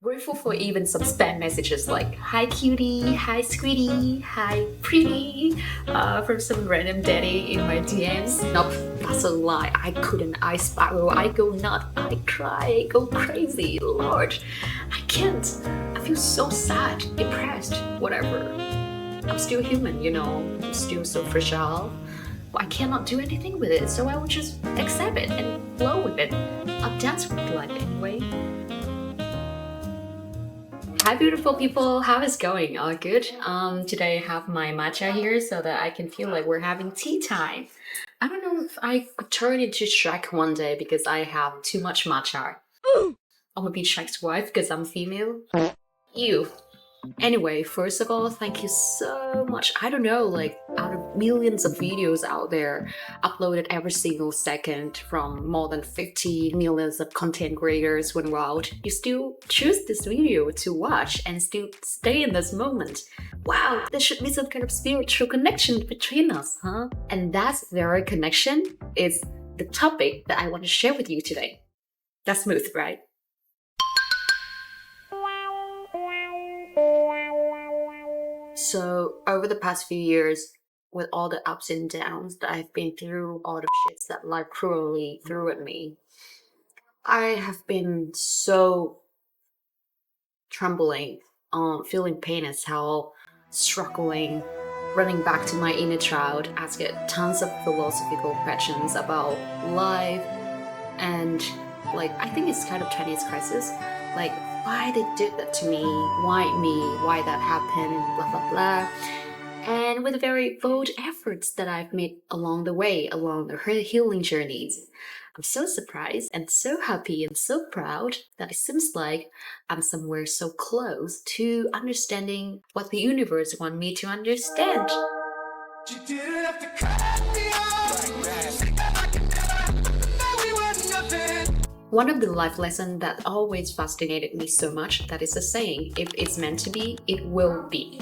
Grateful for even some spam messages like "Hi cutie," "Hi sweetie," "Hi pretty," from some random daddy in my DMs. Nope, that's a lie. I couldn't. I spiral. I go nuts. I cry. I go crazy. Lord, I can't. I feel so sad, depressed, whatever. I'm still human, you know. I'm still so fragile. I cannot do anything with it, so I will just accept it and flow with it. I'll dance with life anyway. Hi beautiful people, how is it going? All good? Today I have my matcha here so that I can feel like we're having tea time. I don't know if I could turn into Shrek one day because I have too much matcha. I'm gonna be Shrek's wife because I'm female. Ew. Anyway, first of all, thank you so much. I don't know, like out of millions of videos out there, uploaded every single second from more than 50 millions of content creators went out, you still choose this video to watch and still stay in this moment. Wow, there should be some kind of spiritual connection between us, huh? And that very connection is the topic that I want to share with you today. That's smooth, right? So over the past few years, with all the ups and downs that I've been through, all the shits that life cruelly threw at me, I have been so trembling, feeling pain as hell, struggling, running back to my inner child, asking tons of philosophical questions about life, and like I think it's kind of Chinese crisis, like why they did that to me, why that happened, blah blah blah. And with very bold efforts that I've made along the way, along the healing journeys, I'm so surprised and so happy and so proud that it seems like I'm somewhere so close to understanding what the universe wants me to understand. You didn't have to cut me off. One of the life lessons that always fascinated me so much, that is a saying, if it's meant to be, it will be.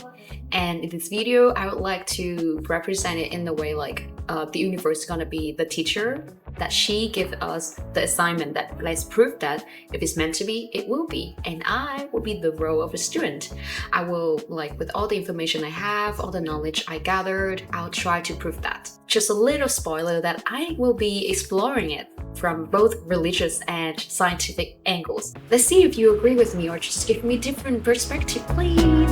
And in this video, I would like to represent it in the way like the universe is gonna be the teacher, that she gives us the assignment that let's prove that if it's meant to be, it will be. And I will be the role of a student. I will, like with all the information I have, all the knowledge I gathered, I'll try to prove that. Just a little spoiler that I will be exploring it from both religious and scientific angles. Let's see if you agree with me or just give me different perspective, please.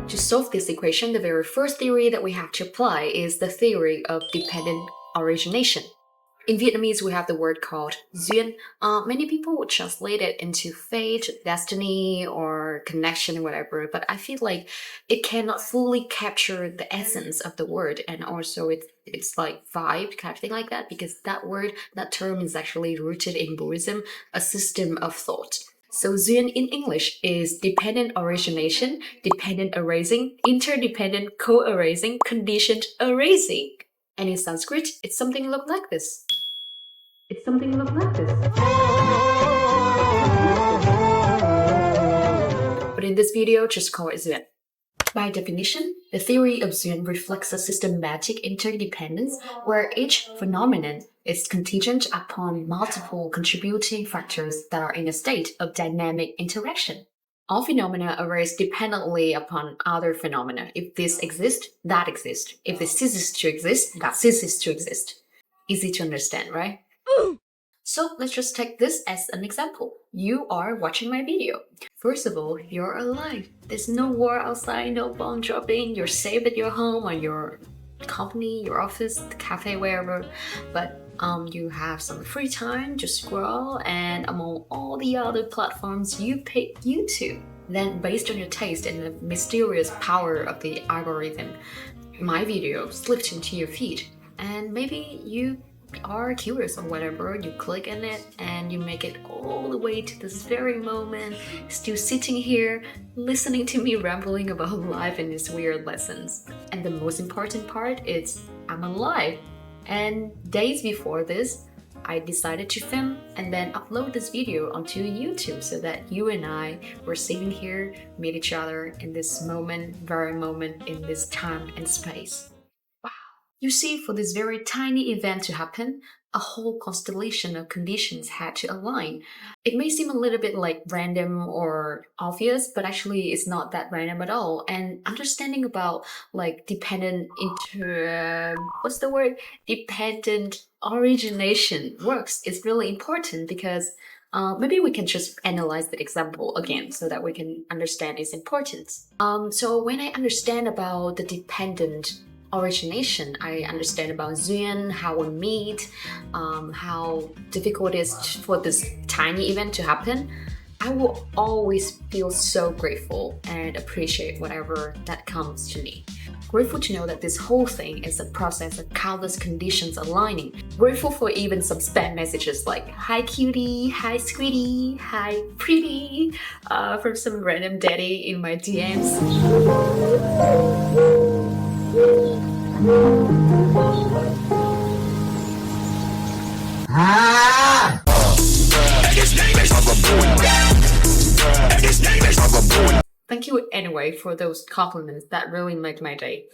To solve this equation, the very first theory that we have to apply is the theory of dependent origination. In Vietnamese, we have the word called duyên. Many people would translate it into fate, destiny, or connection, or whatever, but I feel like it cannot fully capture the essence of the word, and also it's like vibe, kind of thing like that, because that word, that term is actually rooted in Buddhism, a system of thought. So duyên in English is dependent origination, dependent erasing, interdependent co-erasing, conditioned erasing. And in Sanskrit, it's something look like this. It's something look like this. But in this video, just call it duyên. By definition, the theory of duyên reflects a systematic interdependence where each phenomenon is contingent upon multiple contributing factors that are in a state of dynamic interaction. All phenomena arise dependently upon other phenomena. If this exists, that exists. If this ceases to exist, that ceases to exist. Easy to understand, right? So let's just take this as an example. You are watching my video. First of all, you're alive. There's no war outside, no bomb dropping. You're safe at your home or your company, your office, the cafe, wherever. But you have some free time to scroll, and among all the other platforms, you pick YouTube. Then based on your taste and the mysterious power of the algorithm, my video slipped into your feed. And maybe you are curious or whatever, you click on it and you make it all the way to this very moment, still sitting here listening to me rambling about life and its weird lessons. And the most important part is I'm alive. And days before this, I decided to film and then upload this video onto YouTube so that you and I were sitting here, meet each other in this moment, very moment, in this time and space. You see, for this very tiny event to happen, a whole constellation of conditions had to align. It may seem a little bit like random or obvious, but actually it's not that random at all. And understanding about like what's the word? Dependent origination works is really important because maybe we can just analyze the example again so that we can understand its importance. So when I understand about the dependent origination, I understand about Zuen, how we meet, how difficult it is for this tiny event to happen. I will always feel so grateful and appreciate whatever that comes to me. Grateful to know that this whole thing is a process of countless conditions aligning. Grateful for even some spam messages like "Hi cutie," "Hi sweetie," "Hi pretty," from some random daddy in my DMs. Thank you anyway for those compliments. That really made my day.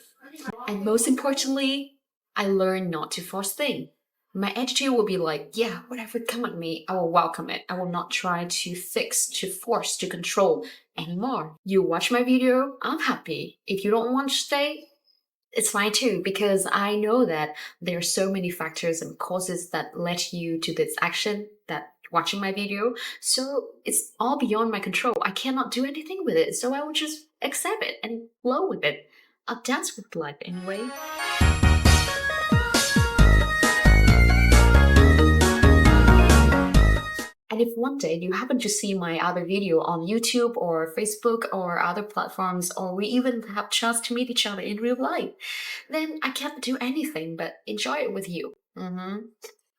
And most importantly, I learned not to force things. My attitude will be like, yeah, whatever come at me, I will welcome it. I will not try to fix, to force, to control anymore. You watch my video, I'm happy. If you don't want to stay, it's fine too, because I know that there are so many factors and causes that led you to this action, that watching my video. So it's all beyond my control. I cannot do anything with it. So I will just accept it and flow with it. I'll dance with life anyway. And if one day you happen to see my other video on YouTube or Facebook or other platforms, or we even have chance to meet each other in real life, then I can't do anything but enjoy it with you.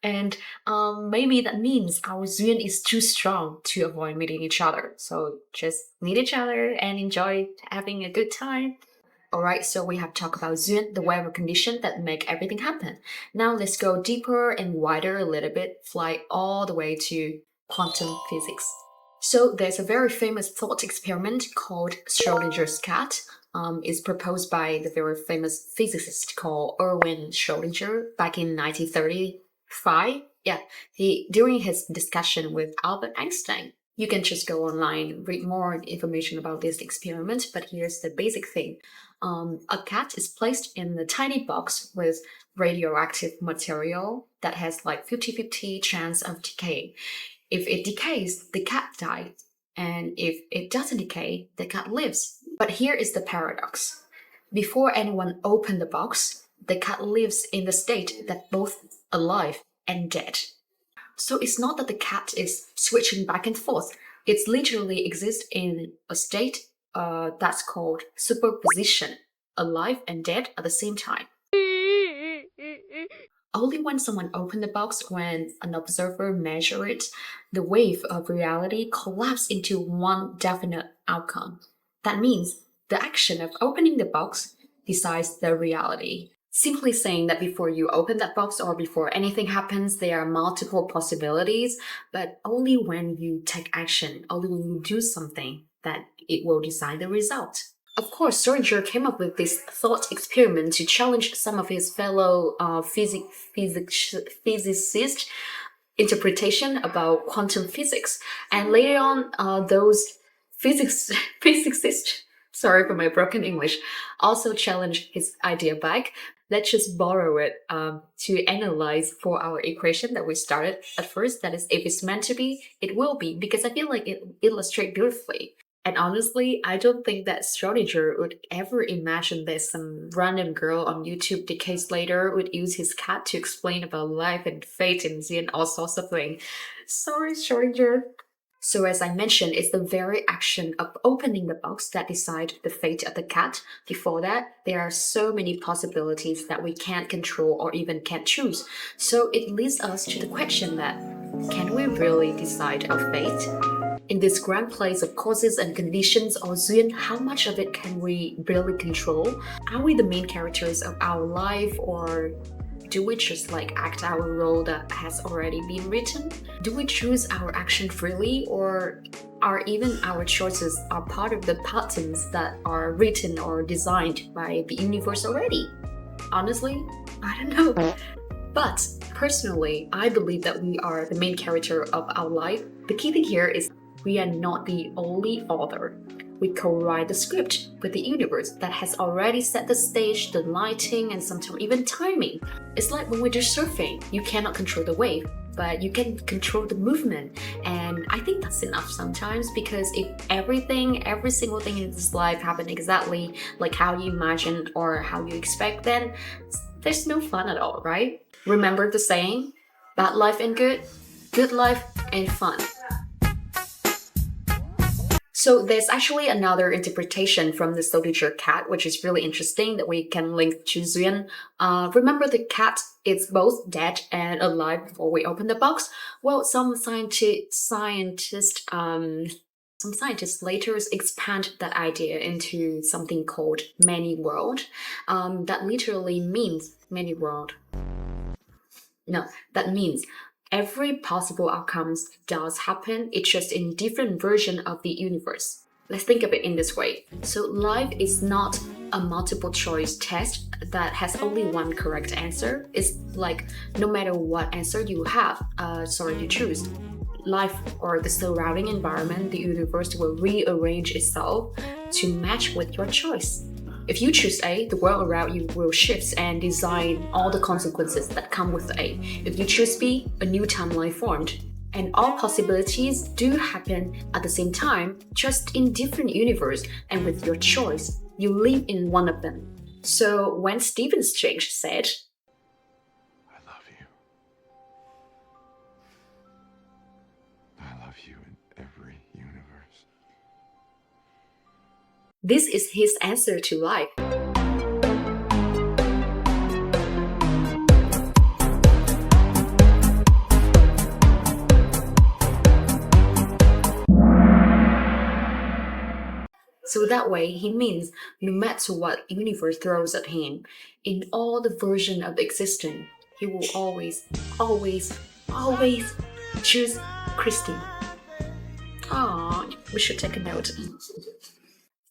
And maybe that means our Zuen is too strong to avoid meeting each other. So just meet each other and enjoy having a good time. Alright, so we have talked about Zuen, the weather condition that make everything happen. Now let's go deeper and wider a little bit, fly all the way to quantum physics. So there's a very famous thought experiment called Schrödinger's cat. It's proposed by the very famous physicist called Erwin Schrödinger back in 1935. Yeah, during his discussion with Albert Einstein. You can just go online, read more information about this experiment, but here's the basic thing. A cat is placed in a tiny box with radioactive material that has like 50-50 chance of decay. If it decays, the cat dies. And if it doesn't decay, the cat lives. But here is the paradox. Before anyone opened the box, the cat lives in the state that both alive and dead. So it's not that the cat is switching back and forth. It literally exists in a state that's called superposition, alive and dead at the same time. Only when someone opened the box, when an observer measured it, the wave of reality collapsed into one definite outcome. That means the action of opening the box decides the reality. Simply saying that before you open that box or before anything happens, there are multiple possibilities, but only when you take action, only when you do something, that it will decide the result. Of course, Schrödinger came up with this thought experiment to challenge some of his fellow physicists' interpretation about quantum physics. And later on, those physicists, sorry for my broken English, also challenged his idea back. Let's just borrow it to analyze for our equation that we started at first. That is, if it's meant to be, it will be, because I feel like it illustrates beautifully. And honestly, I don't think that Schrödinger would ever imagine that some random girl on YouTube decades later would use his cat to explain about life and fate and all sorts of things. Sorry, Schrödinger. So as I mentioned, it's the very action of opening the box that decides the fate of the cat. Before that, there are so many possibilities that we can't control or even can't choose. So it leads us to the question that, can we really decide our fate? In this grand place of causes and conditions or Zuen, how much of it can we really control? Are we the main characters of our life, or do we just act our role that has already been written? Do we choose our action freely, or are even our choices are part of the patterns that are written or designed by the universe already? Honestly, I don't know. But personally, I believe that we are the main character of our life. The key thing here is we are not the only author. We co-write the script with the universe that has already set the stage, the lighting, and sometimes even timing. It's like when we do surfing, you cannot control the wave, but you can control the movement. And I think that's enough sometimes, because if every single thing in this life happened exactly like how you imagine or how you expect, then there's no fun at all, right? Remember the saying, bad life ain't good life ain't fun. So there's actually another interpretation from the soldier cat, which is really interesting that we can link to Zuyuan. Remember the cat is both dead and alive before we open the box? Well, some scientists later expand that idea into something called many world. That literally means many world. No, that means every possible outcomes does happen, it's just in different version of the universe. Let's think of it in this way. So life is not a multiple choice test that has only one correct answer. It's like no matter what answer you choose, life or the surrounding environment, the universe will rearrange itself to match with your choice. If you choose A, the world around you will shift and design all the consequences that come with A. If you choose B, a new timeline formed. And all possibilities do happen at the same time, just in different universe, and with your choice, you live in one of them. So when Stephen Strange said, I love you. I love you in every universe. this is his answer to life. So that way, he means no matter what universe throws at him, in all the version of existence, he will always choose Christine. Aww, we should take a note.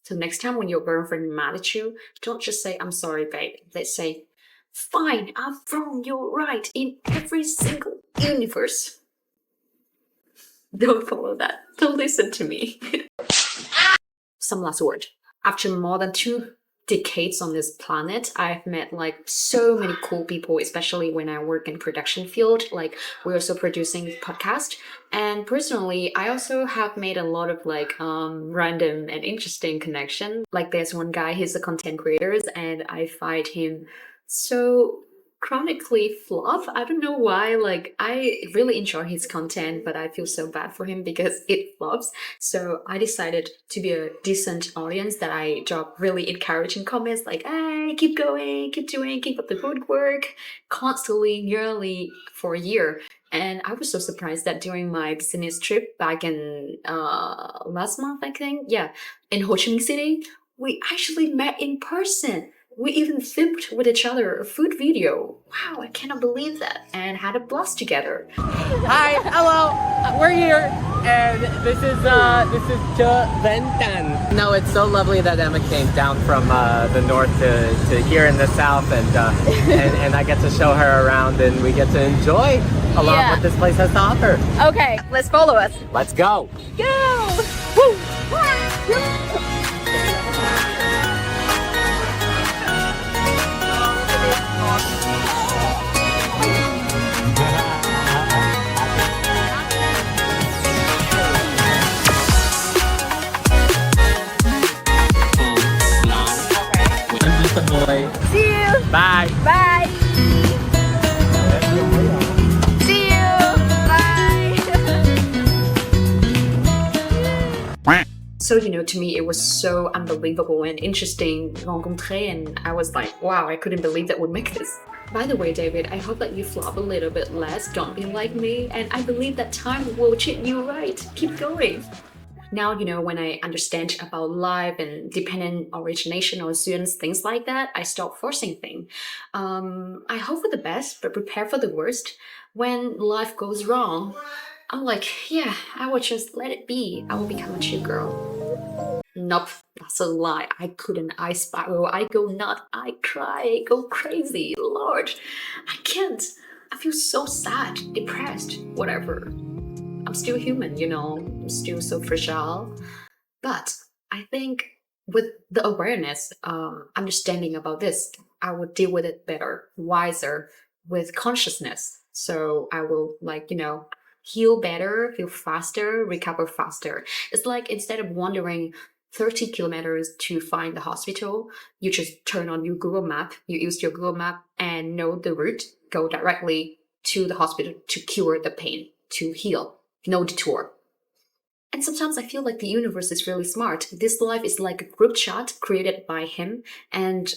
So next time when your girlfriend mad at you, don't just say, I'm sorry, babe. Let's say, fine, I'm wrong, you're right, in every single universe. Don't follow that. Don't listen to me. Some last word. After more than 2 decades on this planet, I've met like so many cool people, especially when I work in production field. Like we're also producing podcast, and personally, I also have made a lot of like random and interesting connection. Like there's one guy, he's a content creator, and I find him so chronically flop. I don't know why. Like I really enjoy his content, but I feel so bad for him because it flops. So I decided to be a decent audience that I drop really encouraging comments like, hey, keep going, keep doing, keep up the good work, constantly, nearly for a year. And I was so surprised that during my business trip back in last month, I think, yeah, in Ho Chi Minh City, we actually met in person. We even filmed with each other a food video. Wow, I cannot believe that. And had a blast together. Hi, hello, we're here, and this is Ventan. No, it's so lovely that Emma came down from the north to here in the south, and I get to show her around, and we get to enjoy a lot of what this place has to offer. Okay, let's follow us. Let's go. Go! Woo! See you! Bye. Bye! See you! Bye! So, you know, to me, it was so unbelievable and interesting rencontre, and I was like, wow, I couldn't believe that would make this. By the way, David, I hope that you flop a little bit less, don't be like me, and I believe that time will treat you right. Keep going. Now, you know, when I understand about life and dependent origination or students, things like that, I stop forcing things. I hope for the best, but prepare for the worst. When life goes wrong, I'm like, yeah, I will just let it be. I will become a chill girl. Nope, that's a lie. I couldn't. I spiral. I go nuts. I cry. I go crazy. Lord, I can't. I feel so sad, depressed, whatever. I'm still human, I'm still so fragile. But I think with the awareness, understanding about this, I would deal with it better, wiser, with consciousness. So I will, heal better, heal faster, recover faster. It's like instead of wandering 30 kilometers to find the hospital, you just turn on your Google Map, you use your Google Map and know the route, go directly to the hospital to cure the pain, to heal, no detour. And sometimes I feel like the universe is really smart. This life is like a group chat created by him. And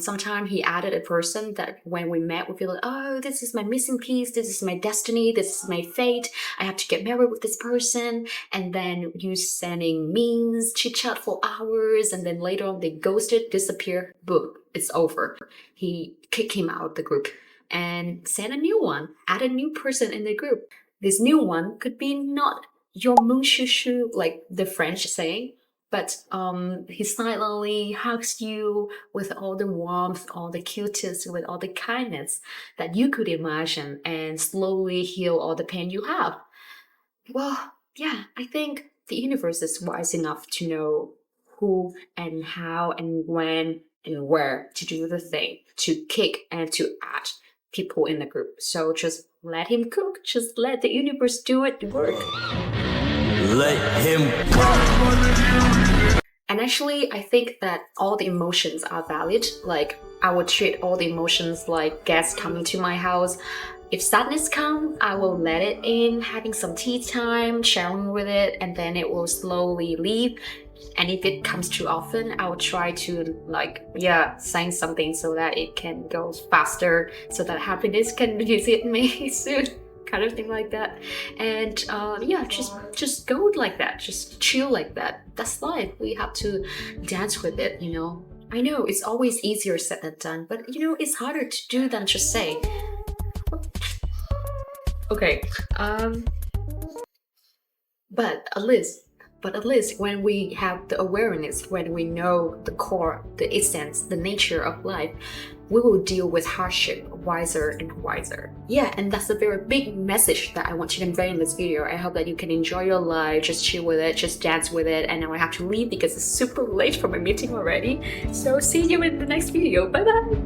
sometimes he added a person that when we met, we feel like, oh, this is my missing piece. This is my destiny. This is my fate. I have to get married with this person. And then you sending memes, chit chat for hours. And then later on they ghosted, disappear. Boom, it's over. He kicked him out of the group and sent a new one, add a new person in the group. This new one could be not your moon shushu, like the French saying, but he silently hugs you with all the warmth, all the cuteness, with all the kindness that you could imagine, and slowly heal all the pain you have. Well, yeah, I think the universe is wise enough to know who and how and when and where to do the thing, to kick and to add people in the group. So just let him cook, just let the universe do it work. Let him. And actually, I think that all the emotions are valid. Like, I would treat all the emotions like guests coming to my house. If sadness comes, I will let it in, having some tea time, sharing with it, and then it will slowly leave. And if it comes too often, I will try to saying something so that it can go faster, so that happiness can visit me soon. Kind of thing like that. And just go like that, just chill like that. That's life. We have to dance with it, I know it's always easier said than done, but it's harder to do than just say. Okay, but at least when we have the awareness, when we know the core, the essence, the nature of life, we will deal with hardship wiser and wiser. Yeah, and that's a very big message that I want to convey in this video. I hope that you can enjoy your life, just chill with it, just dance with it. And now I have to leave because it's super late for my meeting already. So see you in the next video. Bye bye.